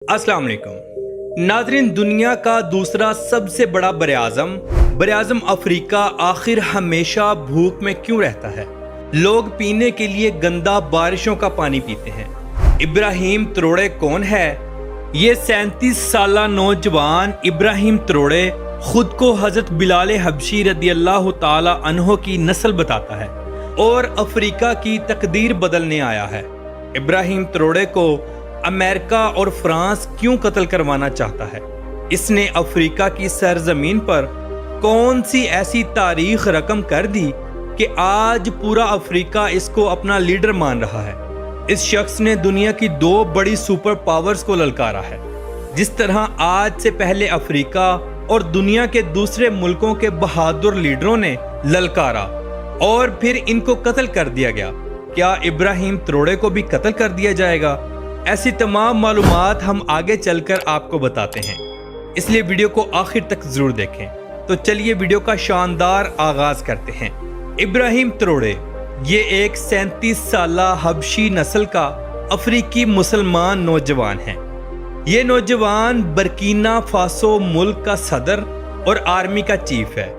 अस्सलाम वालेकुम नाज़रीन, दुनिया का दूसरा सबसे बड़ा बरआज़म अफ्रीका आखिर हमेशा भूख में क्यों रहता है? लोग पीने के लिए गंदा बारिशों का पानी पीते हैं। इब्राहिम त्रोड़े कौन है? ये 37 साला नौजवान इब्राहिम त्रोड़े खुद को हज़रत बिलाल हबशी रदियल्लाहु ताला अन्हो की नस्ल बताता है और अफ्रीका की तकदीर बदलने आया है। इब्राहिम त्रोड़े को अमेरिका और फ्रांस क्यों कत्ल करवाना चाहता है? इसने अफ्रीका की सरजमीन पर कौन सी ऐसी तारीख रकम कर दी कि आज पूरा अफ्रीका इसको अपना लीडर मान रहा है? इस शख्स ने दुनिया की दो बड़ी सुपर पावर्स को ललकारा है। जिस तरह आज से पहले अफ्रीका और दुनिया के दूसरे मुल्कों के बहादुर लीडरों ने ललकारा और फिर इनको कत्ल कर दिया गया, क्या इब्राहिम त्रोड़े को भी कत्ल कर दिया जाएगा? ऐसी तमाम मालूमात हम आगे चलकर आपको बताते हैं, इसलिए वीडियो को आखिर तक जरूर देखें। तो चलिए वीडियो का शानदार आगाज करते हैं। इब्राहिम त्रोड़े ये एक 37 साला हबशी नस्ल का अफ्रीकी मुसलमान नौजवान है। ये नौजवान बर्किना फासो मुल्क का सदर और आर्मी का चीफ है।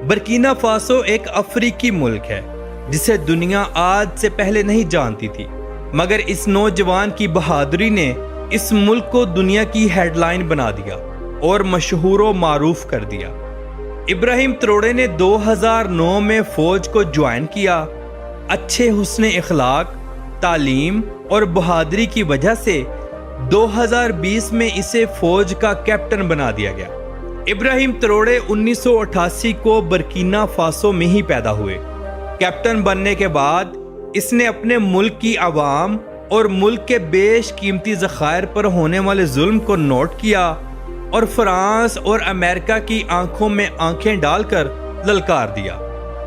बर्किना फासो एक अफ्रीकी मुल्क है जिसे दुनिया आज से पहले नहीं जानती थी, मगर इस नौजवान की बहादुरी ने इस मुल्क को दुनिया की हेडलाइन बना दिया और मशहूर व मारूफ कर दिया। इब्राहिम त्रोड़े ने 2009 में फौज को ज्वाइन किया। अच्छे हुस्ने इखलाक, तालीम और बहादुरी की वजह से 2020 में इसे फौज का कैप्टन बना दिया गया। इब्राहिम त्रोड़े 1988 को बर्किना फासो में ही पैदा हुए। कैप्टन बनने के बाद इसने अपने मुल्क की आवाम और मुल्क के बेशकीमती ज़खायर पर होने वाले जुल्म को नोट किया और फ्रांस और अमेरिका की आंखों में आंखें डालकर ललकार दिया।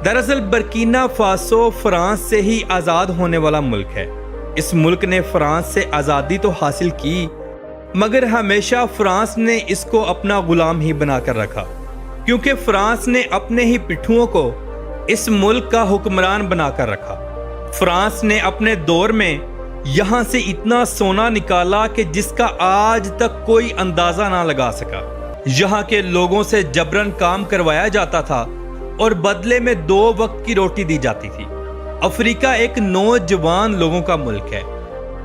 दरअसल बर्किना फासो फ्रांस से ही आज़ाद होने वाला मुल्क है। इस मुल्क ने फ्रांस से आज़ादी तो हासिल की, मगर हमेशा फ्रांस ने इसको अपना गुलाम ही बनाकर रखा, क्योंकि फ्रांस ने अपने ही पिट्ठुओं को इस मुल्क का हुक्मरान बनाकर रखा। फ्रांस ने अपने दौर में यहाँ से इतना सोना निकाला कि जिसका आज तक कोई अंदाजा ना लगा सका। यहाँ के लोगों से जबरन काम करवाया जाता था और बदले में 2 वक्त की रोटी दी जाती थी। अफ्रीका एक नौजवान लोगों का मुल्क है।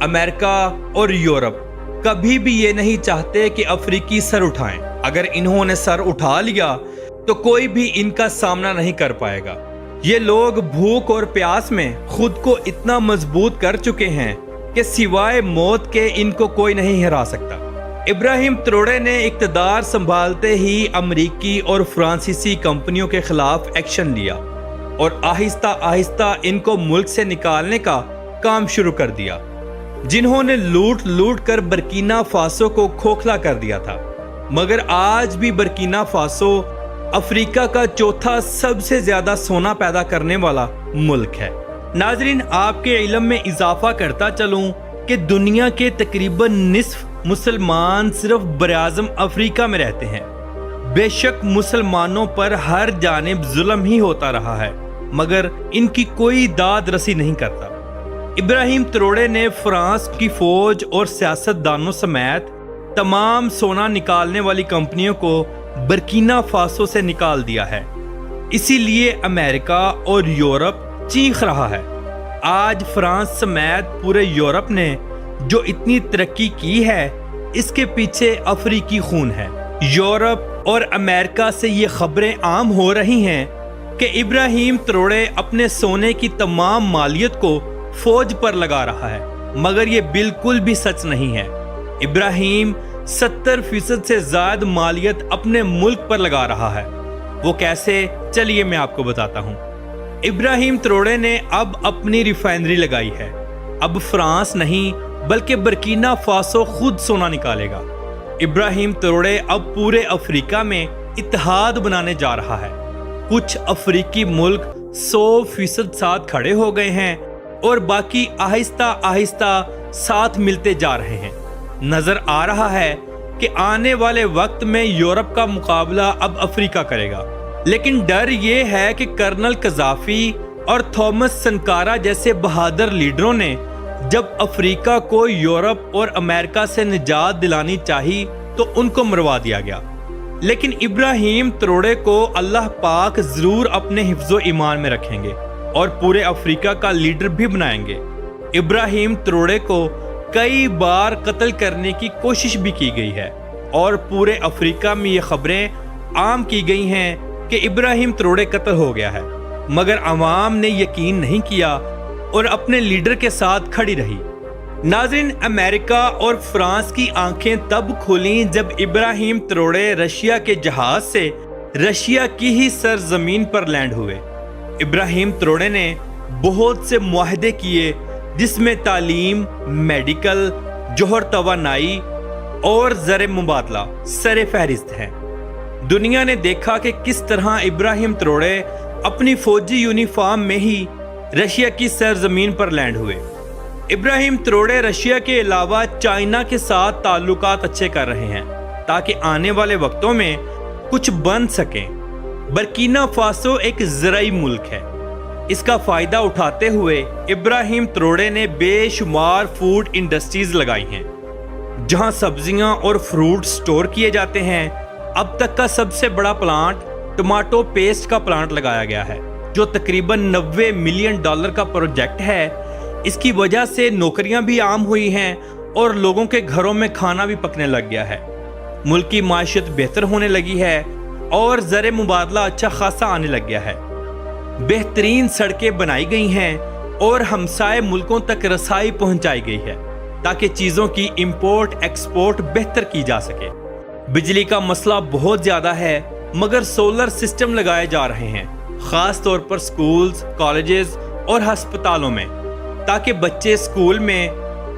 अमेरिका और यूरोप कभी भी ये नहीं चाहते कि अफ्रीकी सर उठाएं। अगर इन्होंने सर उठा लिया तो कोई भी इनका सामना नहीं कर पाएगा। ये लोग भूख और प्यास में खुद को इतना मजबूत कर चुके हैं कि सिवाय मौत के इनको कोई नहीं हरा सकता। इब्राहिम त्रोड़े ने इक़्तिदार संभालते ही अमरीकी और फ्रांसीसी कंपनियों के खिलाफ एक्शन लिया और आहिस्ता आहिस्ता इनको मुल्क से निकालने का काम शुरू कर दिया, जिन्होंने लूट लूट कर बर्किना फासो को खोखला कर दिया था। मगर आज भी बर्किना फासो अफ्रीका का चौथा सबसे ज्यादा सोना पैदा करने वाला मुल्क है। नाजरीन, आपके इल्म में इजाफा करता चलूं कि दुनिया के तकरीबन निस्फ मुसलमान सिर्फ बरआज़म अफ्रीका में रहते हैं। बेशक मुसलमानों पर हर जानिब जुल्म ही होता रहा है, मगर इनकी कोई दाद रसी नहीं करता। इब्राहिम त्रोड़े ने फ्रांस की फौज और सियासतदानों समेत तमाम सोना निकालने वाली कंपनियों को बर्किना फासो से निकाल दिया है। इसीलिए अमेरिका और यूरोप चीख रहा है। आज फ्रांस समेत पूरे यूरोप ने जो इतनी तरक्की की है, इसके पीछे अफ्रीकी खून है। यूरोप और अमेरिका से ये खबरें आम हो रही हैं कि इब्राहिम त्रोड़े अपने सोने की तमाम मालियत को फौज पर लगा रहा है, मगर ये बिल्कुल भी सच नहीं है। इब्राहिम 70% से ज्यादा मालियत अपने मुल्क पर लगा रहा है। वो कैसे? चलिए मैं आपको बताता हूँ। इब्राहिम त्रोड़े ने अब अपनी रिफाइनरी लगाई है। अब फ्रांस नहीं बल्कि बर्किना फासो खुद सोना निकालेगा। इब्राहिम त्रोड़े अब पूरे अफ्रीका में इत्तेहाद बनाने जा रहा है। कुछ अफ्रीकी मुल्क 100% साथ खड़े हो गए हैं और बाकी आहिस्ता आहिस्ता साथ मिलते जा रहे हैं। नजर आ रहा है कि आने वाले वक्त में यूरोप का मुकाबला अब अफ्रीका करेगा, लेकिन डर ये है कि कर्नल कज़ाफी और थॉमस सनकारा जैसे बहादुर लीडरों ने جب افریقہ کو یورپ اور امریکہ سے نجات دلانی چاہی تو ان کو مروا دیا گیا، لیکن ابراہیم تروڑے کو اللہ پاک ضرور اپنے حفظ و ایمان میں رکھیں گے اور پورے افریقہ کا لیڈر بھی بنائیں گے۔ ابراہیم تروڑے کو کئی بار قتل کرنے کی کوشش بھی کی گئی ہے اور پورے افریقہ میں یہ خبریں عام کی گئی ہیں کہ ابراہیم تروڑے قتل ہو گیا ہے، مگر عوام نے یقین نہیں کیا اور اپنے لیڈر کے ساتھ کھڑی رہی۔ ناظرین، امریکہ اور فرانس کی آنکھیں تب کھولیں جب ابراہیم تروڑے رشیا کے جہاز سے رشیا کی ہی سرزمین پر لینڈ ہوئے۔ ابراہیم تروڑے نے بہت سے معاہدے کیے جس میں تعلیم، میڈیکل، جوہر توانائی اور زر مبادلہ سر فہرست ہیں۔ دنیا نے دیکھا کہ کس طرح ابراہیم تروڑے اپنی فوجی یونیفارم میں ہی رشیا کی سرزمین پر لینڈ ہوئے۔ ابراہیم تروڑے رشیا کے علاوہ چائنا کے ساتھ تعلقات اچھے کر رہے ہیں تاکہ آنے والے وقتوں میں کچھ بن سکیں۔ برکینا فاسو ایک زرعی ملک ہے، اس کا فائدہ اٹھاتے ہوئے ابراہیم تروڑے نے بے شمار فوڈ انڈسٹریز لگائی ہیں جہاں سبزیاں اور فروٹ سٹور کیے جاتے ہیں۔ اب تک کا سب سے بڑا پلانٹ ٹماٹو پیسٹ کا پلانٹ لگایا گیا ہے جو تقریباً $90 ملین کا پروجیکٹ ہے۔ اس کی وجہ سے نوکریاں بھی عام ہوئی ہیں اور لوگوں کے گھروں میں کھانا بھی پکنے لگ گیا ہے۔ ملک کی معیشت بہتر ہونے لگی ہے اور زر مبادلہ اچھا خاصا آنے لگ گیا ہے۔ بہترین سڑکیں بنائی گئی ہیں اور ہمسائے ملکوں تک رسائی پہنچائی گئی ہے تاکہ چیزوں کی امپورٹ ایکسپورٹ بہتر کی جا سکے۔ بجلی کا مسئلہ بہت زیادہ ہے مگر سولر سسٹم لگائے جا رہے ہیں، خاص طور پر سکولز، کالجز اور ہسپتالوں میں، تاکہ بچے سکول میں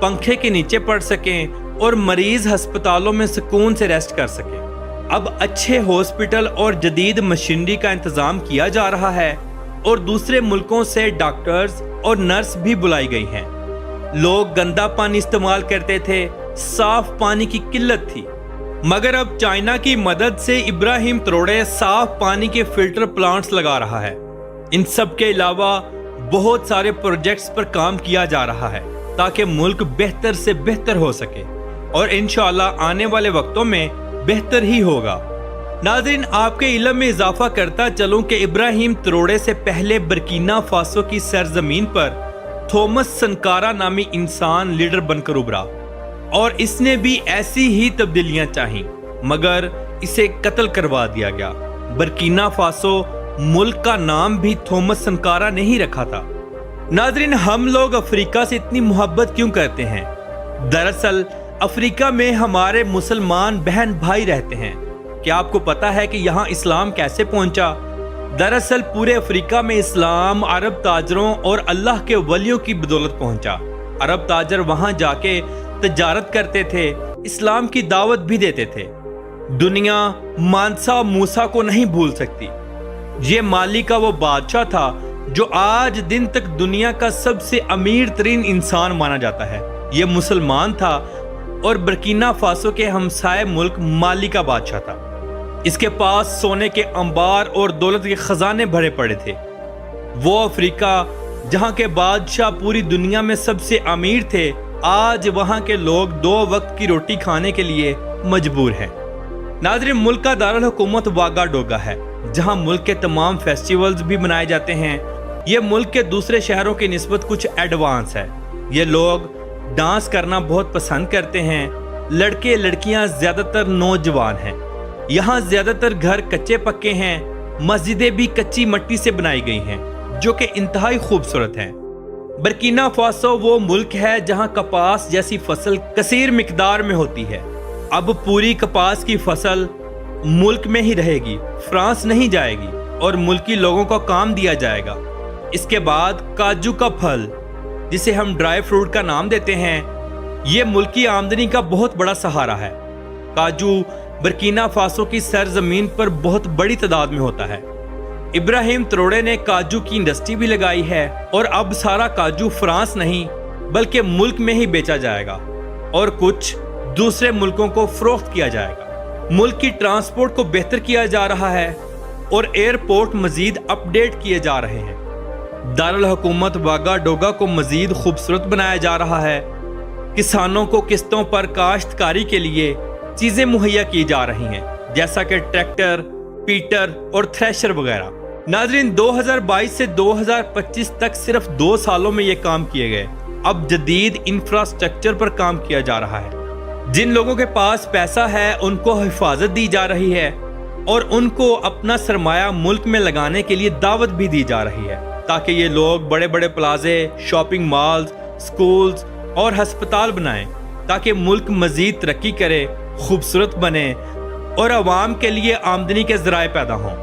پنکھے کے نیچے پڑھ سکیں اور مریض ہسپتالوں میں سکون سے ریسٹ کر سکیں۔ اب اچھے ہاسپٹل اور جدید مشینری کا انتظام کیا جا رہا ہے اور دوسرے ملکوں سے ڈاکٹرز اور نرس بھی بلائی گئی ہیں۔ لوگ گندا پانی استعمال کرتے تھے، صاف پانی کی قلت تھی، مگر اب چائنا کی مدد سے ابراہیم تروڑے صاف پانی کے فلٹر پلانٹس لگا رہا ہے۔ ان سب کے علاوہ بہت سارے پروجیکٹس پر کام کیا جا رہا ہے تاکہ ملک بہتر سے بہتر ہو سکے اور انشاءاللہ آنے والے وقتوں میں بہتر ہی ہوگا۔ ناظرین، آپ کے علم میں اضافہ کرتا چلوں کہ ابراہیم تروڑے سے پہلے برکینا فاسو کی سرزمین پر تھومس سنکارا نامی انسان لیڈر بن کر ابھرا اور اس نے بھی ایسی ہی تبدیلیاں چاہیں مگر اسے قتل کروا دیا گیا۔ برکینا فاسو ملک کا نام بھی تھومس سنکارا نے ہی رکھا تھا۔ ناظرین، ہم لوگ افریقہ سے اتنی محبت کیوں کرتے ہیں؟ دراصل افریقہ میں ہمارے مسلمان بہن بھائی رہتے ہیں۔ کیا آپ کو پتا ہے کہ یہاں اسلام کیسے پہنچا؟ دراصل پورے افریقہ میں اسلام عرب تاجروں اور اللہ کے ولیوں کی بدولت پہنچا۔ عرب تاجر وہاں جا کے تجارت کرتے تھے، اسلام کی دعوت بھی دیتے تھے۔ دنیا مانسا موسیٰ کو نہیں بھول سکتی۔ یہ مالی کا وہ بادشاہ تھا جو آج دن تک دنیا کا سب سے امیر ترین انسان مانا جاتا ہے۔ یہ مسلمان تھا اور برکینا فاسو کے ہمسائے ملک مالی کا بادشاہ تھا۔ اس کے پاس سونے کے انبار اور دولت کے خزانے بھرے پڑے تھے۔ وہ افریقہ جہاں کے بادشاہ پوری دنیا میں سب سے امیر تھے، آج وہاں کے لوگ 2 وقت کی روٹی کھانے کے لیے مجبور ہیں۔ ناظرین، ملک کا دارالحکومت واگا ڈوگا ہے جہاں ملک کے تمام فیسٹیولز بھی منائے جاتے ہیں۔ یہ ملک کے دوسرے شہروں کی نسبت کچھ ایڈوانس ہے۔ یہ لوگ ڈانس کرنا بہت پسند کرتے ہیں۔ لڑکے لڑکیاں زیادہ تر نوجوان ہیں۔ یہاں زیادہ تر گھر کچے پکے ہیں۔ مسجدیں بھی کچی مٹی سے بنائی گئی ہیں جو کہ انتہائی خوبصورت ہیں۔ برکینا فاسو وہ ملک ہے جہاں کپاس جیسی فصل کثیر مقدار میں ہوتی ہے۔ اب پوری کپاس کی فصل ملک میں ہی رہے گی، فرانس نہیں جائے گی اور ملکی لوگوں کو کام دیا جائے گا۔ اس کے بعد کاجو کا پھل، جسے ہم ڈرائی فروٹ کا نام دیتے ہیں، یہ ملکی آمدنی کا بہت بڑا سہارا ہے۔ کاجو برکینا فاسو کی سرزمین پر بہت بڑی تعداد میں ہوتا ہے۔ ابراہیم تروڑے نے کاجو کی انڈسٹری بھی لگائی ہے اور اب سارا کاجو فرانس نہیں بلکہ ملک میں ہی بیچا جائے گا اور کچھ دوسرے ملکوں کو فروخت کیا جائے گا۔ ملک کی ٹرانسپورٹ کو بہتر کیا جا رہا ہے اور ایئرپورٹ مزید اپ ڈیٹ کیے جا رہے ہیں۔ दारुल-हुकूमत वागाडोगा को मजीद खूबसूरत बनाया जा रहा है। किसानों को किस्तों पर काश्तकारी के लिए चीजें मुहैया की जा रही हैं, जैसा कि ट्रैक्टर, पीटर और थ्रेशर वगैरह। नाज़रीन, 2022 से 2025 तक सिर्फ 2 सालों में ये काम किए गए। अब जदीद इंफ्रास्ट्रक्चर पर काम किया जा रहा है। जिन लोगों के पास पैसा है उनको हिफाजत दी जा रही है और उनको अपना सरमाया मुल्क में लगाने के लिए दावत भी दी जा रही है, ताकि ये लोग बड़े बड़े प्लाजे, शॉपिंग मॉल्स, स्कूल्स और हस्पताल बनाएं, ताकि मुल्क मजीद तरक्की करे, खूबसूरत बने और आवाम के लिए आमदनी के ज़राए पैदा हों।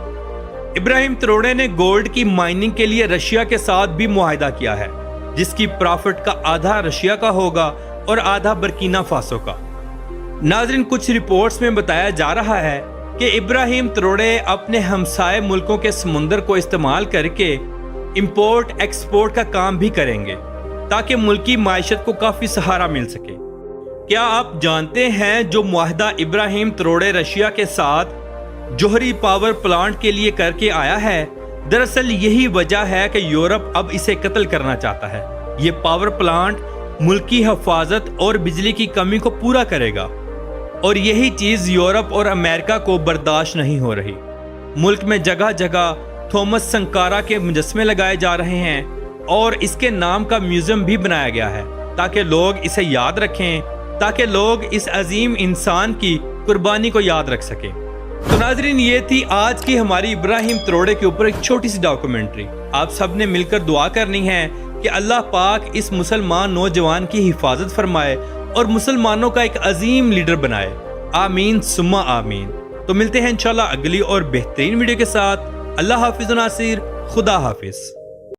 इब्राहिम त्रोड़े ने गोल्ड की माइनिंग के लिए रशिया के साथ भी मुआहिदा किया है, जिसकी प्रॉफिट का आधा रशिया का होगा और आधा बर्किना फासो का। नाज़रीन, कुछ रिपोर्ट्स में बताया जा रहा है कि इब्राहिम त्रोड़े अपने हमसाए मुल्कों के समुंदर को इस्तेमाल करके इंपोर्ट एक्सपोर्ट का काम भी करेंगे, ताकि मुल्की माइशत को काफ़ी सहारा मिल सके। क्या आप जानते हैं जो मुआहिदा इब्राहिम त्रोड़े रशिया के साथ जोहरी पावर प्लांट के लिए करके आया है, दरअसल यही वजह है कि यूरोप अब इसे कत्ल करना चाहता है। ये पावर प्लांट मुल्क की हिफाजत और बिजली की कमी को पूरा करेगा और यही चीज़ यूरोप और अमेरिका को बर्दाश्त नहीं हो रही। मुल्क में जगह जगह थॉमस संकारा के मुजस्मे लगाए जा रहे हैं और इसके नाम का म्यूजियम भी बनाया गया है, ताकि लोग इसे याद रखें, ताकि लोग इस अजीम इंसान की कुर्बानी को याद रख सकें। तो नाजरीन, ये थी आज की हमारी इब्राहिम त्रोड़े के ऊपर एक छोटी सी डॉक्यूमेंट्री। आप सब ने मिलकर दुआ करनी है कि अल्लाह पाक इस मुसलमान नौजवान की हिफाजत फरमाए और मुसलमानों का एक अजीम लीडर बनाए। आमीन सुम्मा आमीन। तो मिलते हैं इंशाल्लाह अगली और बेहतरीन वीडियो के साथ। अल्लाह हाफिज़ नासिर, खुदा हाफिज़।